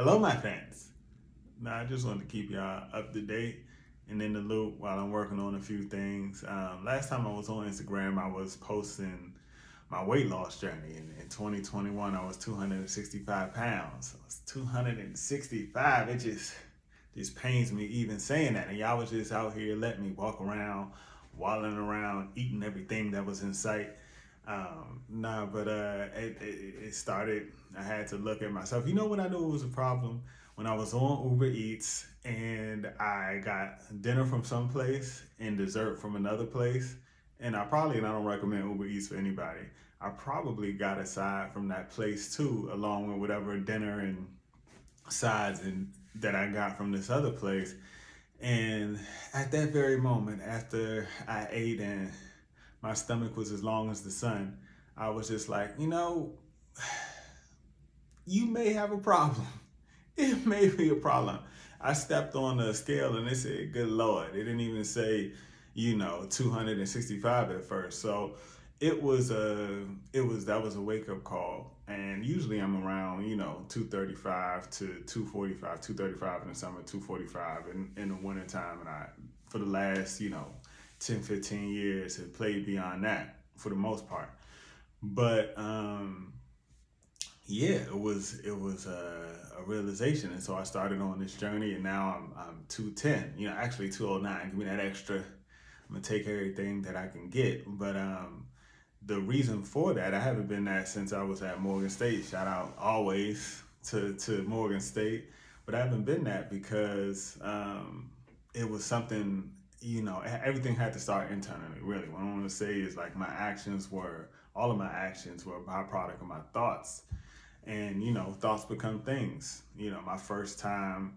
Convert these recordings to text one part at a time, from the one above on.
Hello, my friends. Now, I just wanted to keep y'all up to date and in the loop while I'm working on a few things. Last time I was on Instagram, I was posting my weight loss journey. In 2021, I was 265 pounds. I was 265. It just pains me even saying that. And y'all was just out here letting me walk around, waddling around, eating everything that was in sight. Nah, but it started. I had to look at myself. You know what I knew was a problem when I was on Uber Eats and I got dinner from some place and dessert from another place. And I don't recommend Uber Eats for anybody. I probably got a side from that place too, along with whatever dinner and sides and that I got from this other place. And at that very moment, after I ate and my stomach was as long as the sun, I was just like, you may have a problem. It may be a problem. I stepped on the scale and it said, good Lord. It didn't even say, 265 at first. So that was a wake up call. And usually I'm around, 235 to 245, 235 in the summer, 245 in the wintertime. And for the last, 10, 15 years, have played beyond that for the most part. But yeah, it was a realization, and so I started on this journey, and now I'm 210. Actually 209. Give me that extra. I'm gonna take everything that I can get. But the reason for that, I haven't been that since I was at Morgan State. Shout out always to Morgan State, but I haven't been that because it was something. Everything had to start internally. Really, what I want to say is like all of my actions were a byproduct of my thoughts, and thoughts become things. My first time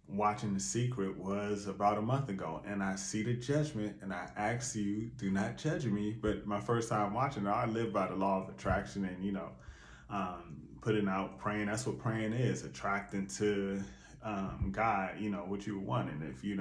watching The Secret was about a month ago, and I see the judgment, and I ask you, do not judge me. But my first time watching it, I live by the law of attraction, and putting out praying. That's what praying is: attracting to God. What you want, and if you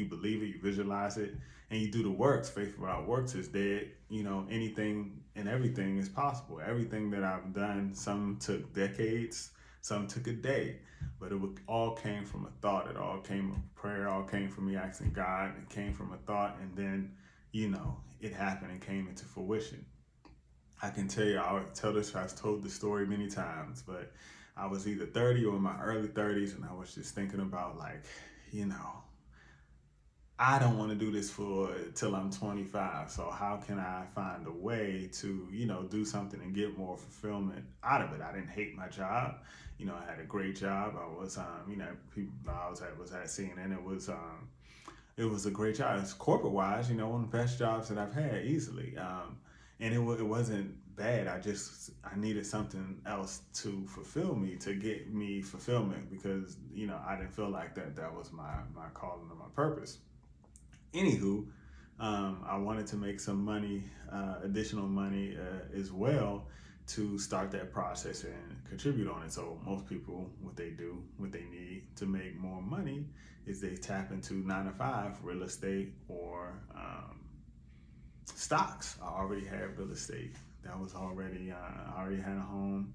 believe it, you visualize it, and you do the works. Faith without works is dead. Anything and everything is possible. Everything that I've done, some took decades, some took a day, but all came from a thought. It all came from prayer. It all came from me asking God. It came from a thought, and then it happened and came into fruition. I can tell you, I've told the story many times, but I was either 30 or in my early 30s, and I was just thinking about you know, I don't want to do this for till I'm 25. So how can I find a way to, do something and get more fulfillment out of it? I didn't hate my job. I had a great job. I was, people I was at CNN. It was a great job. It's corporate wise, one of the best jobs that I've had easily. And it wasn't bad. I needed something else to fulfill me, to get me fulfillment, because I didn't feel like that was my calling or my purpose. Anywho, I wanted to make some money, additional money as well, to start that process and contribute on it. So most people, what they need to make more money is they tap into 9 to 5 real estate or stocks. I already had real estate. That was already, I already had a home,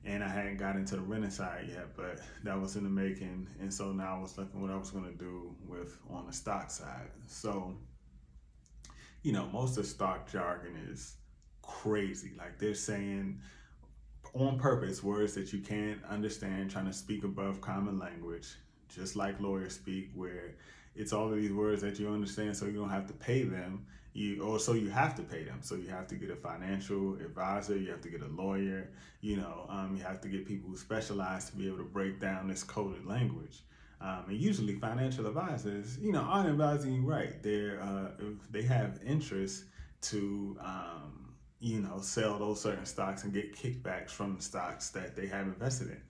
and I hadn't got into the renting side yet, but that was in the making. And so now I was looking what I was going to do with on the stock side. So, most of the stock jargon is crazy. Like they're saying on purpose words that you can't understand, trying to speak above common language, just like lawyers speak, where it's all of these words that you understand, so you don't have to pay them. So you have to pay them. So you have to get a financial advisor, you have to get a lawyer, you have to get people who specialize to be able to break down this coded language. And usually financial advisors, aren't advising you right. If they have interest to, sell those certain stocks and get kickbacks from the stocks that they have invested in.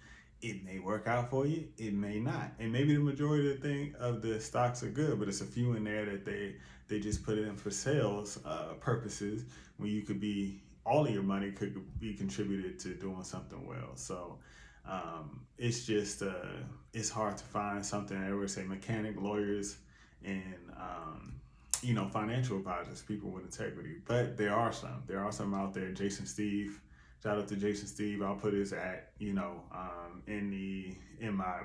It may work out for you, it may not. And maybe the majority of the stocks are good, but it's a few in there that they just put it in for sales purposes, when all of your money could be contributed to doing something well. So it's just it's hard to find something. I always say mechanic, lawyers, and financial advisors, people with integrity. But there are some out there. Jason Steve, shout out to Jason Steve. I'll put his in in my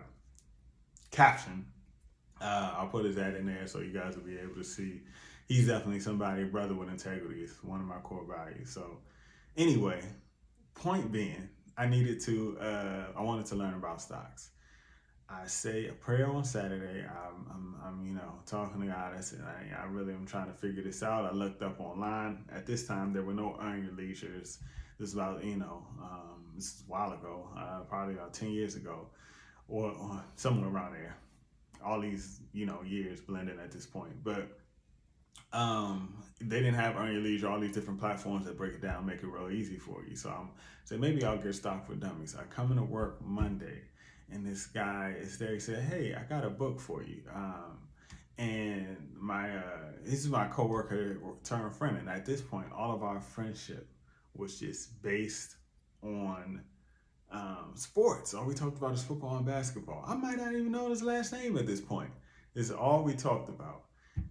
caption. I'll put his ad in there so you guys will be able to see. He's definitely somebody, brother with integrity. It's one of my core values. So anyway, point being, I wanted to learn about stocks. I say a prayer on Saturday. I'm talking to God. I said, I really am trying to figure this out. I looked up online. At this time, there were no earn your leisures. This is about, this is a while ago, probably about 10 years ago, or somewhere around there. All these, years blending at this point. But they didn't have Earn Your Leisure, all these different platforms that break it down, make it real easy for you. So I'm saying maybe I'll get Stock for Dummies. I come into work Monday, and this guy is there. He said, "Hey, I got a book for you." And this is my coworker turned friend, and at this point, all of our friendship was just based on sports. All we talked about is football and basketball. I might not even know his last name at this point. This is all we talked about.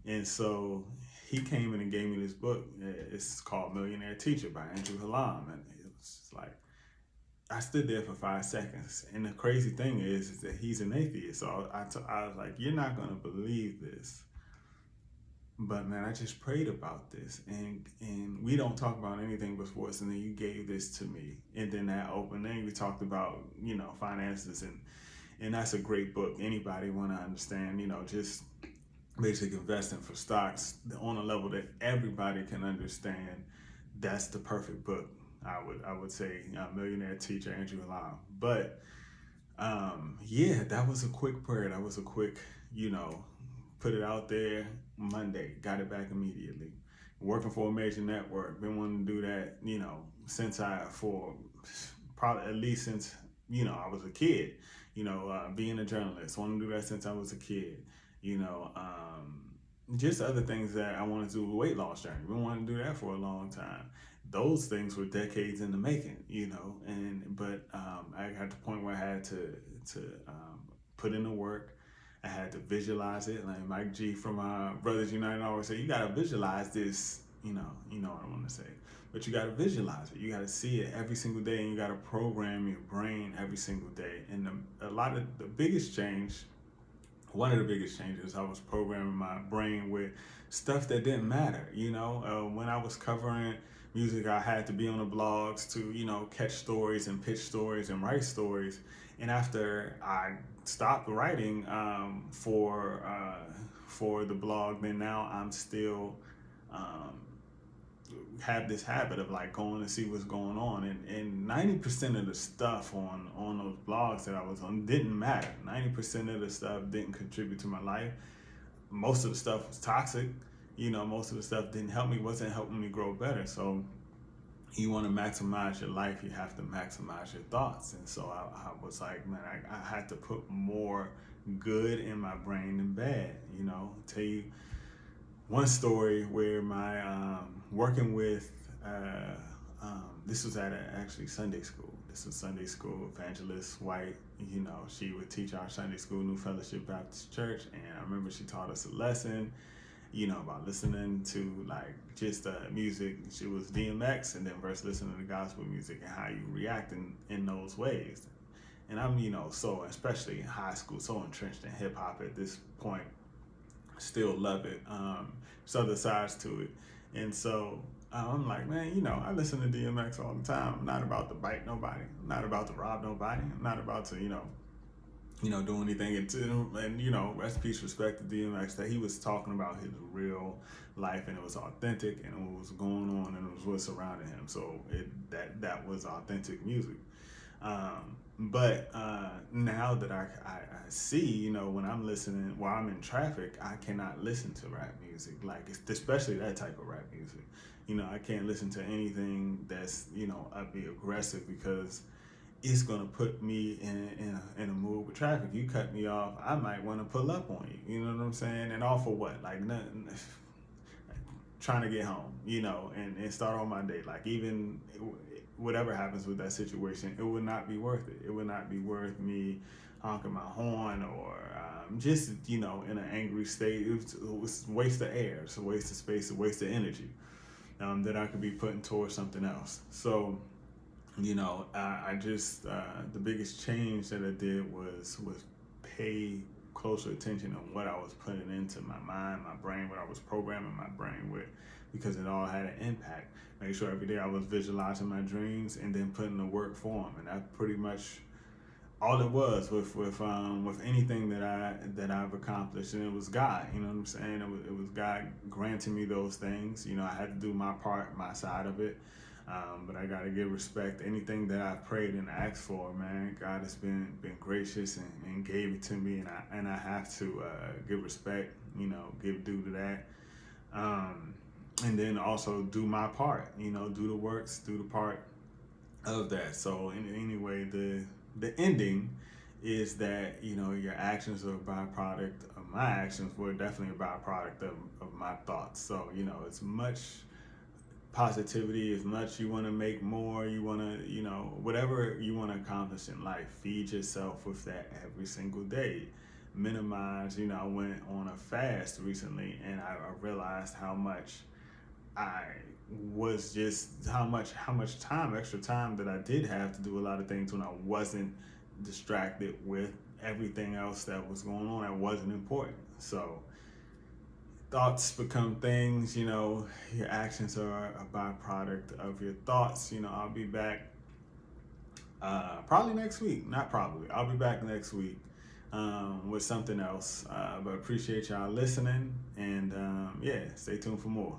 And so he came in and gave me this book. It's called Millionaire Teacher by Andrew Hallam. And it was just like, I stood there for 5 seconds. And the crazy thing is that he's an atheist. So I was like, you're not going to believe this. But man, I just prayed about this. And we don't talk about anything but sports. And then you gave this to me. And then that opened. Then we talked about, finances. And that's a great book. Anybody want to understand, just basic investing for stocks on a level that everybody can understand. That's the perfect book. I would say Millionaire Teacher, Andrew Hallam. But that was a quick prayer. That was a quick, put it out there. Monday, got it back immediately. Working for a major network, been wanting to do that, since probably at least since, I was a kid. Being a journalist, wanted to do that since I was a kid. Just other things that I wanted to do with weight loss journey. We wanted to do that for a long time. Those things were decades in the making, but I got to the point where I had to put in the work. I had to visualize it. Like Mike G from Brothers United always say, you got to visualize this, you know what I want to say. But you got to visualize it. You got to see it every single day, and you got to program your brain every single day. And one of the biggest changes, I was programming my brain with stuff that didn't matter. When I was covering music, I had to be on the blogs to, catch stories and pitch stories and write stories. And after I stopped writing for the blog, then now I'm still have this habit of like going to see what's going on, and 90% of the stuff on those blogs that I was on didn't matter. 90% of the stuff didn't contribute to my life. Most of the stuff was toxic. Most of the stuff wasn't helping me grow better. So you want to maximize your life, you have to maximize your thoughts. And so I was like, man, I had to put more good in my brain than bad. Tell you one story where my working with this was at actually Sunday school. This was Sunday school. Evangelist White, she would teach our Sunday school, New Fellowship Baptist Church, and I remember she taught us a lesson, about listening to like just music. She was DMX, and then versus listening to gospel music and how you react in those ways. And I'm, so especially in high school, so entrenched in hip hop at this point. Still love it. There's other sides to it. And so I'm like, man, I listen to DMX all the time. I'm not about to bite nobody. I'm not about to rob nobody. I'm not about to, do anything. And rest in peace, respect to DMX, that he was talking about his real life, and it was authentic, and what was going on, and it was what surrounded him. So that was authentic music. But now that I see, when I'm listening, while I'm in traffic, I cannot listen to rap music, especially that type of rap music. I can't listen to anything that's, be aggressive, because it's going to put me in a mood with traffic. You cut me off, I might want to pull up on you. You know what I'm saying? And all for what? Like nothing. Trying to get home, and start on my day. Like even whatever happens with that situation, it would not be worth it. It would not be worth me honking my horn or just, in an angry state. It was a waste of air. It's a waste of space, a waste of energy that I could be putting towards something else. So I just the biggest change that I did was pay closer attention on what I was putting into my mind, my brain, what I was programming my brain with, because it all had an impact. Make sure every day I was visualizing my dreams and then putting the work for them, and that pretty much all it was with anything that I've accomplished, and it was God. You know what I'm saying? It was God granting me those things. I had to do my part, my side of it. But I gotta give respect. Anything that I've prayed and asked for, man, God has been gracious and gave it to me, and I have to give respect. Give due to that. And then also do my part. Do the works, do the part of that. So anyway, the ending is that your actions are a byproduct of my actions were definitely a byproduct of my thoughts. So as much positivity, as much you want to make more, you want to whatever you want to accomplish in life, feed yourself with that every single day. Minimize. I went on a fast recently, and I realized how much I was just how much time, extra time that I did have to do a lot of things when I wasn't distracted with everything else that was going on that wasn't important. So thoughts become things. Your actions are a byproduct of your thoughts. I'll be back probably next week. Not probably. I'll be back next week with something else. But appreciate y'all listening, and yeah, stay tuned for more.